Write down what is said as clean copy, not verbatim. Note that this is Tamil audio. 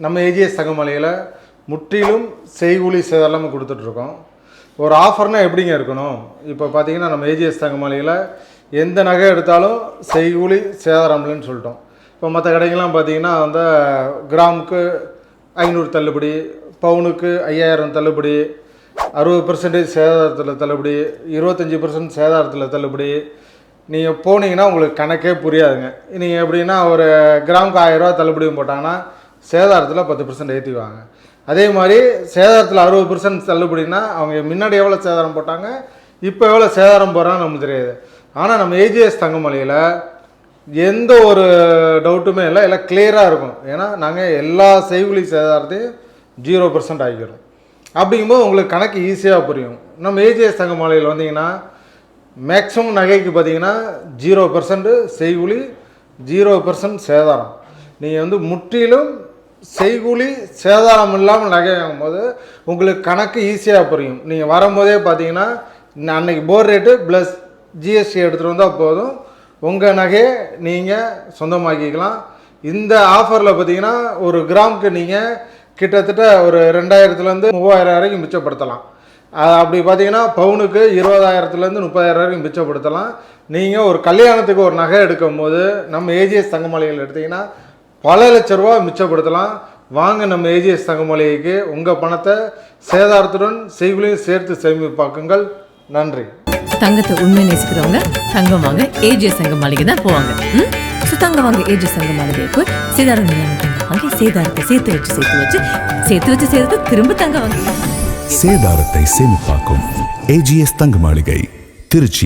நம்ம ஏஜிஎஸ் தங்கமலையில் முற்றிலும் செய்கூலி சேதாரம் கொடுத்துட்ருக்கோம். ஒரு ஆஃபர்னால் எப்படிங்க இருக்கணும்? இப்போ பார்த்தீங்கன்னா நம்ம ஏஜிஎஸ் தங்கமலையில் எந்த நகை எடுத்தாலும் செய்கூலி சேதாரம் இல்லைன்னு சொல்லிட்டோம். இப்போ மற்ற கடைகள்லாம் பார்த்தீங்கன்னா வந்து கிராமுக்கு 500 தள்ளுபடி, பவுனுக்கு 5000 தள்ளுபடி, 60% சேதாரத்தில் தள்ளுபடி, 25% சேதாரத்தில் தள்ளுபடி. நீங்கள் போனீங்கன்னா உங்களுக்கு கணக்கே புரியாதுங்க. நீங்கள் எப்படின்னா ஒரு கிராமுக்கு 1000 ரூபா தள்ளுபடியும் போட்டாங்கன்னா சேதாரத்தில் 10% ஏற்றிக்குவாங்க. அதே மாதிரி சேதாரத்தில் 60% தள்ளுபடினா அவங்க முன்னாடி எவ்வளோ சேதாரம் போட்டாங்க, இப்போ எவ்வளோ சேதாரம் போடுறாங்கன்னு நமக்கு தெரியாது. ஆனால் நம்ம ஏஜிஎஸ் தங்கமலையில் எந்த ஒரு டவுட்டுமே இல்லை, எல்லாம் கிளியராக இருக்கும். ஏன்னா நாங்கள் எல்லா செய்கூலி சேதாரத்தையும் 0% ஆகிக்கிறோம். அப்படிங்கும்போது உங்களுக்கு கணக்கு ஈஸியாக புரியும். நம்ம ஏஜிஎஸ் தங்கமலையில் வந்தீங்கன்னா மேக்ஸிமம் நகைக்கு பார்த்தீங்கன்னா 0% செய்கூலி, 0% சேதாரம். நீங்கள் வந்து முற்றிலும் செய்கூலி சேதாரம் இல்லாமல் நகை வாங்கும்போது உங்களுக்கு கணக்கு ஈஸியாக புரியும். நீங்கள் வரும்போதே பார்த்தீங்கன்னா அன்றைக்கி போர் ரேட்டு ப்ளஸ் ஜிஎஸ்டி எடுத்துகிட்டு வந்தால் போதும், உங்கள் நகையை நீங்கள் சொந்தமாக்கிக்கலாம். இந்த ஆஃபரில் பார்த்தீங்கன்னா ஒரு கிராமுக்கு நீங்கள் கிட்டத்தட்ட ஒரு 2000லேருந்து 3000 வரைக்கும் மிச்சப்படுத்தலாம். அப்படி பார்த்தீங்கன்னா பவுனுக்கு 20,000லேருந்து 30,000 வரைக்கும் மிச்சப்படுத்தலாம். நீங்கள் ஒரு கல்யாணத்துக்கு ஒரு நகை எடுக்கும் போது நம்ம ஏஜிஎஸ் தங்கமலையில் எடுத்திங்கன்னா பல லட்ச ரூபா மிச்சப்படுத்தலாம். வாங்க நம்ம ஏஜிஎஸ் தங்கமலைக்கு உங்கள் பணத்தை சேதாரத்துடன் செய்கூலியும் சேர்த்து சேமிப்பாக்குங்கள். நன்றி. தங்கத்தை உண்மை நேசிக்கிறவங்க தங்கம் வாங்க ஏஜிஎஸ் தங்கமலைக்கு தான் போவாங்க. தங்கம் வாங்க ஏஜிஎஸ் தங்கமலைக்கு போய் சேதாரம் வாங்கி சேதாரத்தை சேர்த்து திரும்ப தங்க வாங்க. சேதாரத்தை சேமிப்பாக்கும் ஏஜிஎஸ் தங்க மாளிகை, திருச்சி.